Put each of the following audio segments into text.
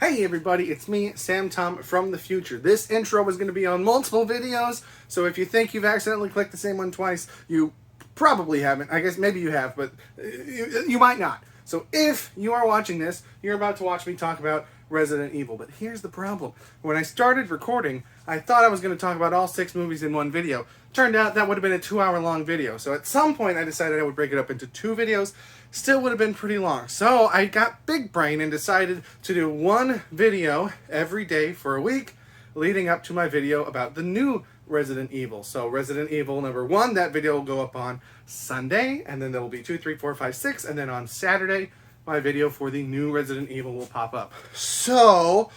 Hey everybody, it's me, Sam Tom from the future. This intro is going to be on multiple videos, so if you think you've accidentally clicked the same one twice, you probably haven't. I guess maybe you have, but you might not. So if you are watching this, you're about to watch me talk about Resident Evil. But here's the problem. When I started recording, I thought I was going to talk about all 6 movies in one video. Turned out that would have been a 2-hour-long video. So at some point I decided I would break it up into 2 videos. Still would have been pretty long. So I got big brain and decided to do one video every day for a week, leading up to my video about the new Resident Evil. So Resident Evil number 1, that video will go up on Sunday, and then there will be 2, 3, 4, 5, 6, and then on Saturday, my video for the new Resident Evil will pop up. So,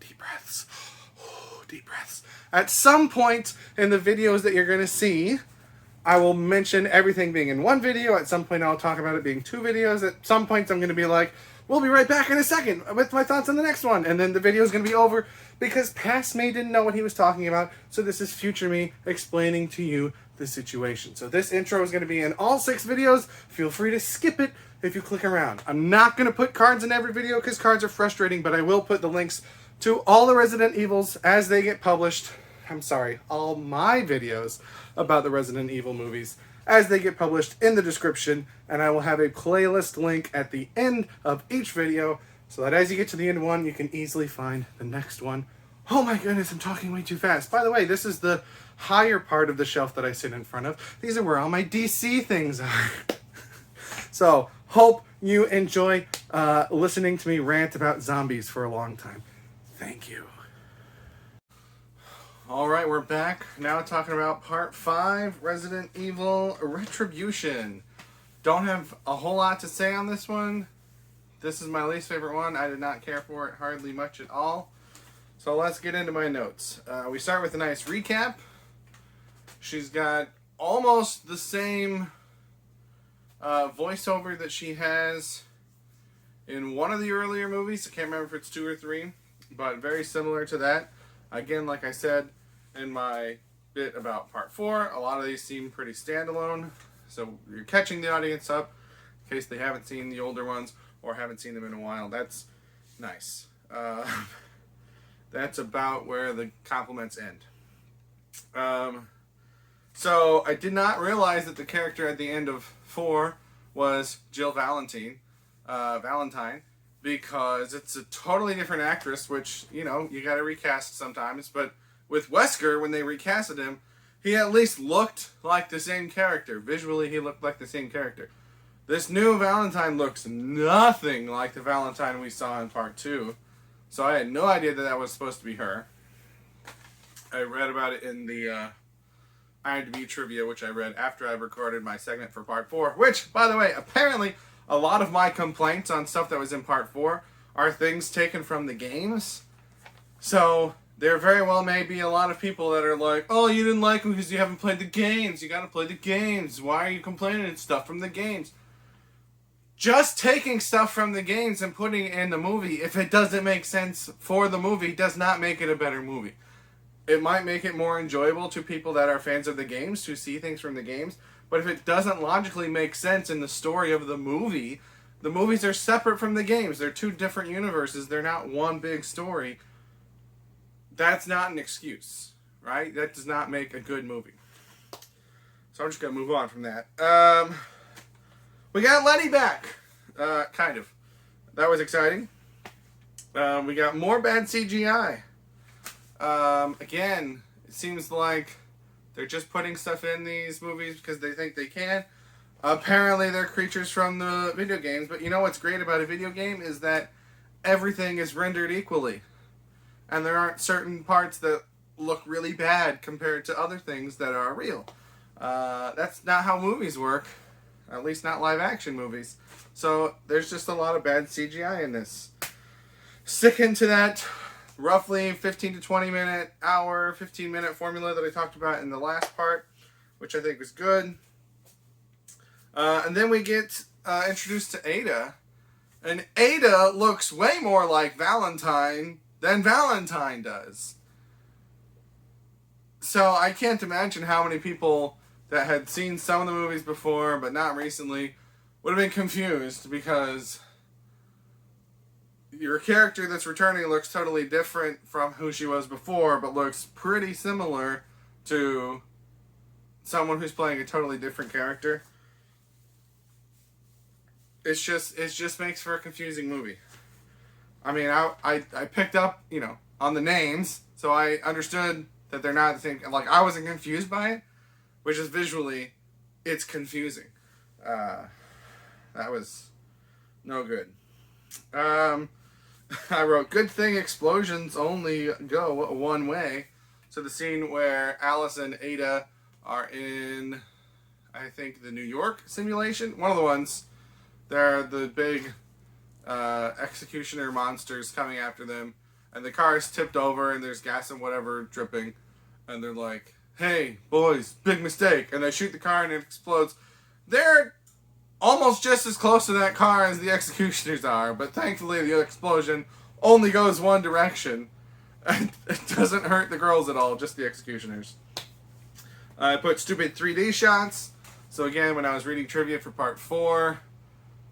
deep breaths, deep breaths. At some point in the videos that you're going to see, I will mention everything being in one video. At some point, I'll talk about it being 2 videos. At some points, I'm going to be like, we'll be right back in a second with my thoughts on the next one. And then the video is going to be over because past me didn't know what he was talking about. So this is future me explaining to you the situation. So this intro is going to be in all 6 videos. Feel free to skip it if you click around. I'm not going to put cards in every video because cards are frustrating, but I will put the links to all the Resident Evils as they get published. I'm sorry, all my videos about the Resident Evil movies as they get published in the description, and I will have a playlist link at the end of each video so that as you get to the end of one, you can easily find the next one. Oh my goodness, I'm talking way too fast. By the way, this is the higher part of the shelf that I sit in front of. These are where all my DC things are. So, hope you enjoy listening to me rant about zombies for a long time. Thank you. Alright, we're back now talking about Part 5, Resident Evil Retribution. Don't have a whole lot to say on this one. This is my least favorite one. I did not care for it hardly much at all. So let's get into my notes. We start with a nice recap. She's got almost the same voiceover that she has in one of the earlier movies. I can't remember if it's 2 or 3, but very similar to that. Again, like I said in my bit about Part 4, a lot of these seem pretty standalone, so you're catching the audience up in case they haven't seen the older ones or haven't seen them in a while. That's nice. That's about where the compliments end. So I did not realize that the character at the end of 4 was Jill Valentine, because it's a totally different actress, which, you know, you gotta recast sometimes, but with Wesker, when they recasted him, he at least looked like the same character. Visually, he looked like the same character. This new Valentine looks nothing like the Valentine we saw in Part 2, so I had no idea that that was supposed to be her. I read about it in the IMDb trivia, which I read after I recorded my segment for Part 4, which, by the way, apparently a lot of my complaints on stuff that was in Part 4 are things taken from the games. So there very well may be a lot of people that are like, oh, you didn't like them because you haven't played the games. You gotta play the games. Why are you complaining? It's stuff from the games. Just taking stuff from the games and putting it in the movie, if it doesn't make sense for the movie, does not make it a better movie. It might make it more enjoyable to people that are fans of the games to see things from the games, but if it doesn't logically make sense in the story of the movies are separate from the games. They're 2 different universes. They're not one big story. That's not an excuse, right? That does not make a good movie. So I'm just going to move on from that. We got Letty back. Kind of. That was exciting. We got more bad CGI. Again, it seems like they're just putting stuff in these movies because they think they can. Apparently they're creatures from the video games, but you know what's great about a video game is that everything is rendered equally. And there aren't certain parts that look really bad compared to other things that are real. That's not how movies work. At least not live action movies. So there's just a lot of bad CGI in this. Sticking to that roughly 15 to 20 minute, 15 minute formula that I talked about in the last part, which I think was good. And then we get introduced to Ada. And Ada looks way more like Valentine than Valentine does. So I can't imagine how many people that had seen some of the movies before, but not recently, would have been confused because your character that's returning looks totally different from who she was before, but looks pretty similar to someone who's playing a totally different character. It just makes for a confusing movie. I mean, I picked up, on the names, so I understood that they're not the same. Like, I wasn't confused by it, which is visually, it's confusing. That was no good. I wrote, good thing explosions only go one way. So the scene where Alice and Ada are in, I think, the New York simulation. One of the ones. They're the big executioner monsters coming after them. And the car is tipped over and there's gas and whatever dripping. And they're like, hey, boys, big mistake. And they shoot the car and it explodes. They're almost just as close to that car as the executioners are, but thankfully the explosion only goes one direction, and it doesn't hurt the girls at all, just the executioners. I put stupid 3D shots. So again, when I was reading trivia for part 4,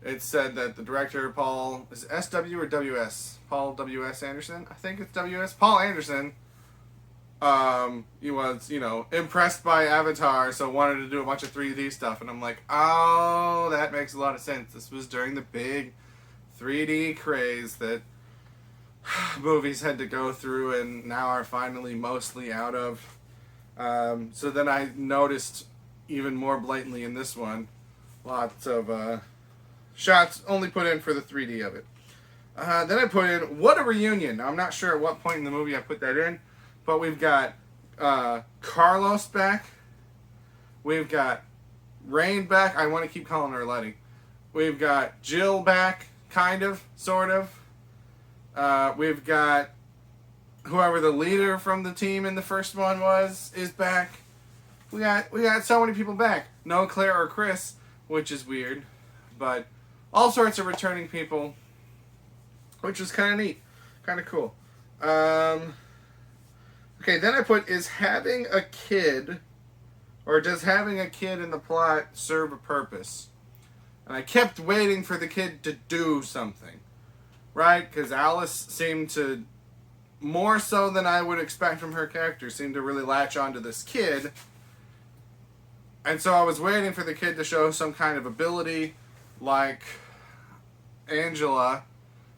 it said that the director, Paul, is it SW or WS? Paul W.S. Anderson? I think it's W.S. Paul Anderson. He was, impressed by Avatar, so wanted to do a bunch of 3D stuff. And I'm like, oh, that makes a lot of sense. This was during the big 3D craze that movies had to go through and now are finally mostly out of. So then I noticed even more blatantly in this one, lots of shots only put in for the 3D of it. Then I put in, what a reunion. Now, I'm not sure at what point in the movie I put that in. But we've got Carlos back. We've got Rain back. I want to keep calling her Letty. We've got Jill back, kind of, sort of. We've got whoever the leader from the team in the first one is back. We got so many people back. No Claire or Chris, which is weird. But all sorts of returning people, which is kind of neat. Kind of cool. Okay, then I put, is having a kid, or does having a kid in the plot serve a purpose? And I kept waiting for the kid to do something, right? Because Alice seemed to, more so than I would expect from her character, seemed to really latch onto this kid. And so I was waiting for the kid to show some kind of ability, like Angela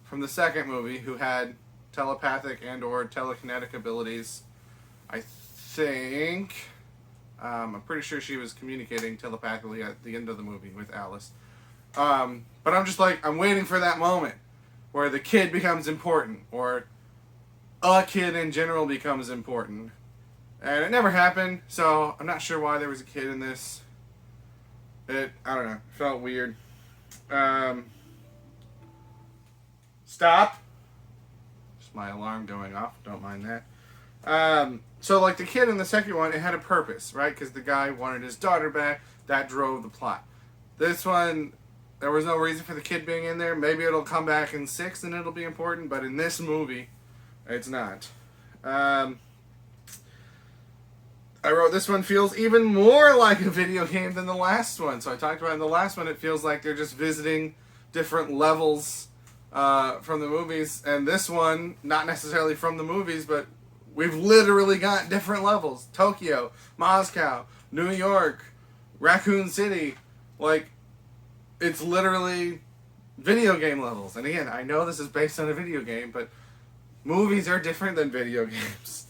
from the second movie, who had telepathic and or telekinetic abilities. I think, I'm pretty sure she was communicating telepathically at the end of the movie with Alice. But I'm just like, I'm waiting for that moment where the kid becomes important, or a kid in general becomes important. And it never happened, so I'm not sure why there was a kid in this. I don't know, felt weird. Stop. Just my alarm going off, don't mind that. So like the kid in the second one, it had a purpose, right? Because the guy wanted his daughter back. That drove the plot. This one, there was no reason for the kid being in there. Maybe it'll come back in 6 and it'll be important, but in this movie, it's not. I wrote, this one feels even more like a video game than the last one. So I talked about in the last one, it feels like they're just visiting different levels from the movies. And this one, not necessarily from the movies, but we've literally got different levels. Tokyo, Moscow, New York, Raccoon City. Like, it's literally video game levels. And again, I know this is based on a video game, but movies are different than video games.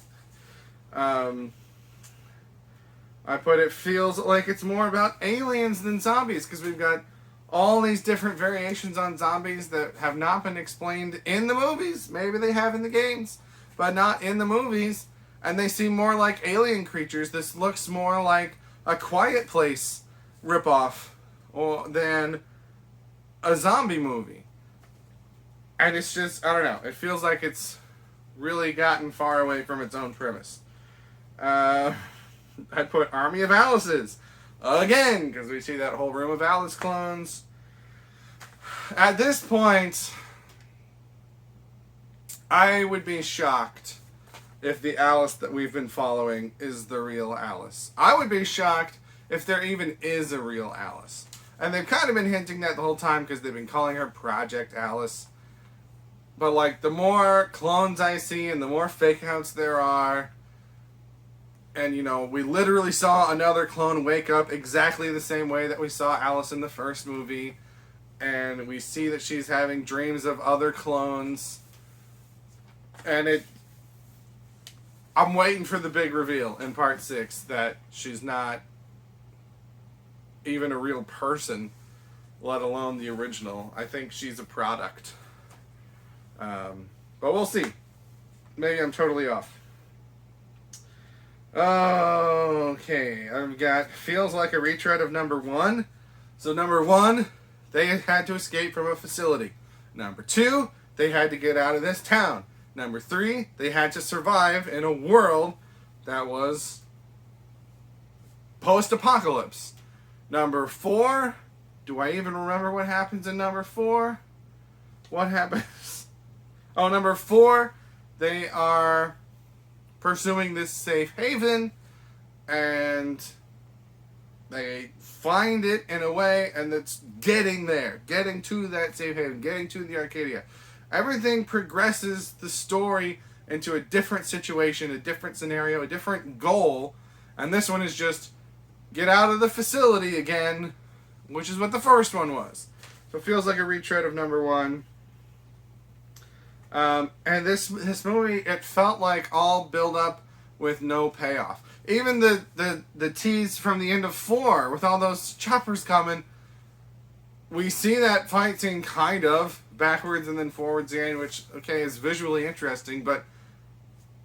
I put, it feels like it's more about aliens than zombies, because we've got all these different variations on zombies that have not been explained in the movies. Maybe they have in the games, but not in the movies. And they seem more like alien creatures. This looks more like a Quiet Place ripoff than a zombie movie. And it's just, I don't know. It feels like it's really gotten far away from its own premise. I put Army of Alice's again, because we see that whole room of Alice clones. At this point, I would be shocked if the Alice that we've been following is the real Alice. I would be shocked if there even is a real Alice. And they've kind of been hinting that the whole time, because they've been calling her Project Alice. But, like, the more clones I see and the more fake outs there are, and, you know, we literally saw another clone wake up exactly the same way that we saw Alice in the first movie, and we see that she's having dreams of other clones, and I'm waiting for the big reveal in part 6 that she's not even a real person, let alone the original. I think she's a product. But we'll see. Maybe I'm totally off. Okay, I've got feels like a retread of number 1. So number 1, they had to escape from a facility. Number 2, they had to get out of this town. Number 3, they had to survive in a world that was post-apocalypse. Number 4, do I even remember what happens in number 4? What happens? Oh, number 4, they are pursuing this safe haven, and they find it in a way, and it's getting there, getting to that safe haven, getting to the Arcadia. Everything progresses the story into a different situation, a different scenario, a different goal, and this one is just get out of the facility again, which is what the first one was. So it feels like a retread of number 1. And this movie, it felt like all build up with no payoff. Even the tease from the end of 4 with all those choppers coming, we see that fight scene kind of backwards and then forwards again, which, okay, is visually interesting, but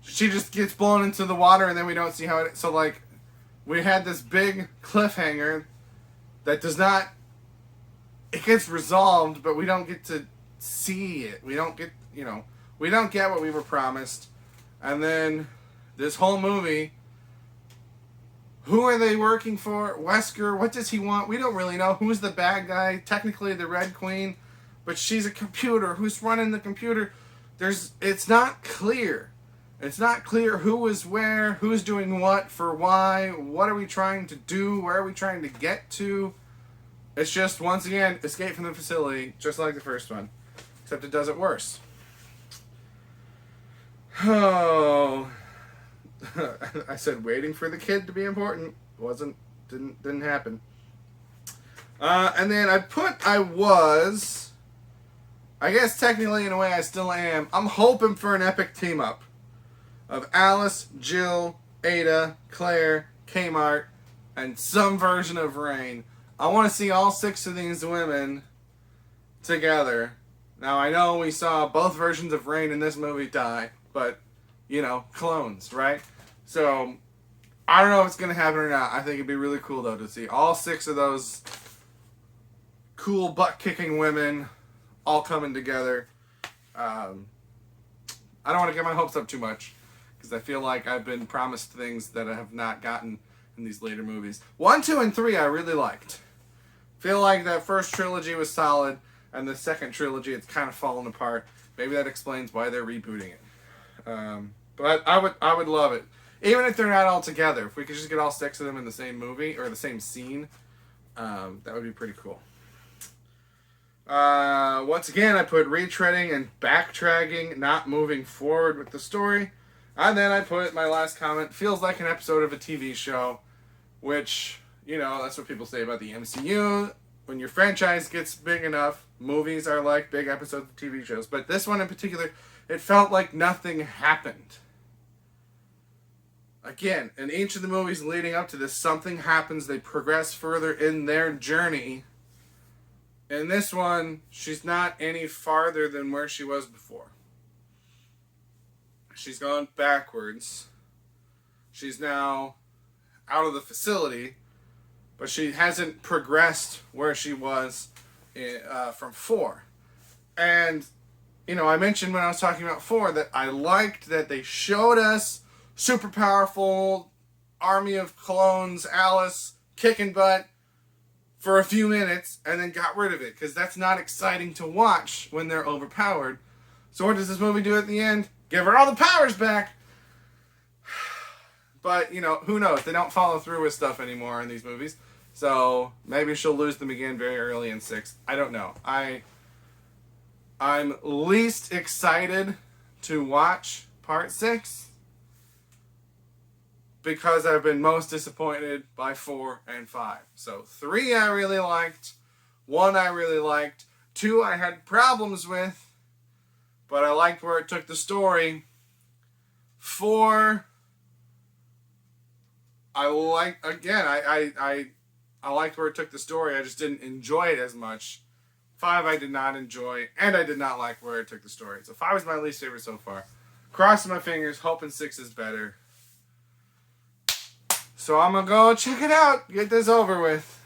she just gets blown into the water and then we don't see how it... So, like, we had this big cliffhanger that does not... It gets resolved, but we don't get to see it. We don't get, you know... We don't get what we were promised. And then this whole movie... Who are they working for? Wesker, what does he want? We don't really know. Who's the bad guy? Technically the Red Queen, but she's a computer. Who's running the computer? It's not clear. It's not clear who is where, who's doing what, for why, what are we trying to do, where are we trying to get to. It's just, once again, escape from the facility, just like the first one. Except it does it worse. Oh... I said waiting for the kid to be important. Didn't happen. And then I guess technically in a way I still am. I'm hoping for an epic team up of Alice, Jill, Ada, Claire, Kmart, and some version of Rain. I want to see all 6 of these women together. Now I know we saw both versions of Rain in this movie die, but you know, clones, right? So, I don't know if it's going to happen or not. I think it'd be really cool, though, to see all 6 of those cool butt-kicking women all coming together. I don't want to get my hopes up too much, because I feel like I've been promised things that I have not gotten in these later movies. 1, 2, and 3 I really liked. Feel like that first trilogy was solid, and the second trilogy, it's kind of fallen apart. Maybe that explains why they're rebooting it. But I would love it. Even if they're not all together. If we could just get all 6 of them in the same movie, or the same scene, that would be pretty cool. Once again, I put retreading and backtracking, not moving forward with the story. And then I put my last comment, feels like an episode of a TV show, which, you know, that's what people say about the MCU. When your franchise gets big enough, movies are like big episodes of TV shows. But this one in particular, it felt like nothing happened. Again, in each of the movies leading up to this, something happens. They progress further in their journey. In this one, she's not any farther than where she was before. She's gone backwards. She's now out of the facility, but she hasn't progressed where she was from 4. And, you know, I mentioned when I was talking about 4 that I liked that they showed us super powerful army of clones, Alice, kicking butt for a few minutes and then got rid of it, because that's not exciting to watch when they're overpowered. So what does this movie do at the end? Give her all the powers back. But, you know, who knows? They don't follow through with stuff anymore in these movies. So maybe she'll lose them again very early in 6. I don't know. I I'm least excited to watch Part 6 because I've been most disappointed by 4 and 5. So 3 I really liked, 1 I really liked, 2 I had problems with, but I liked where it took the story. 4, I liked, again, I liked where it took the story. I just didn't enjoy it as much. 5 I did not enjoy, and I did not like where it took the story. So 5 is my least favorite so far. Crossing my fingers, hoping 6 is better. So I'm gonna go check it out, get this over with.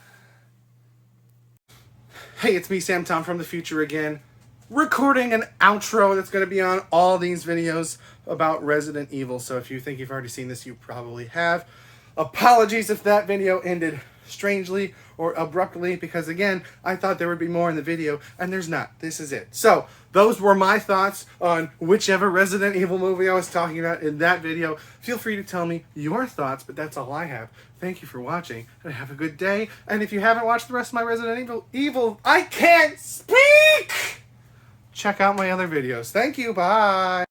Hey, it's me, Sam Tom from the future again, recording an outro that's going to be on all these videos about Resident Evil. So if you think you've already seen this, you probably have. Apologies if that video ended strangely or abruptly, because again, I thought there would be more in the video, and there's not. This is it. So those were my thoughts on whichever Resident Evil movie I was talking about in that video. Feel free to tell me your thoughts, but that's all I have. Thank you for watching, and have a good day. And if you haven't watched the rest of my Resident Evil, I can't speak! Check out my other videos. Thank you, bye!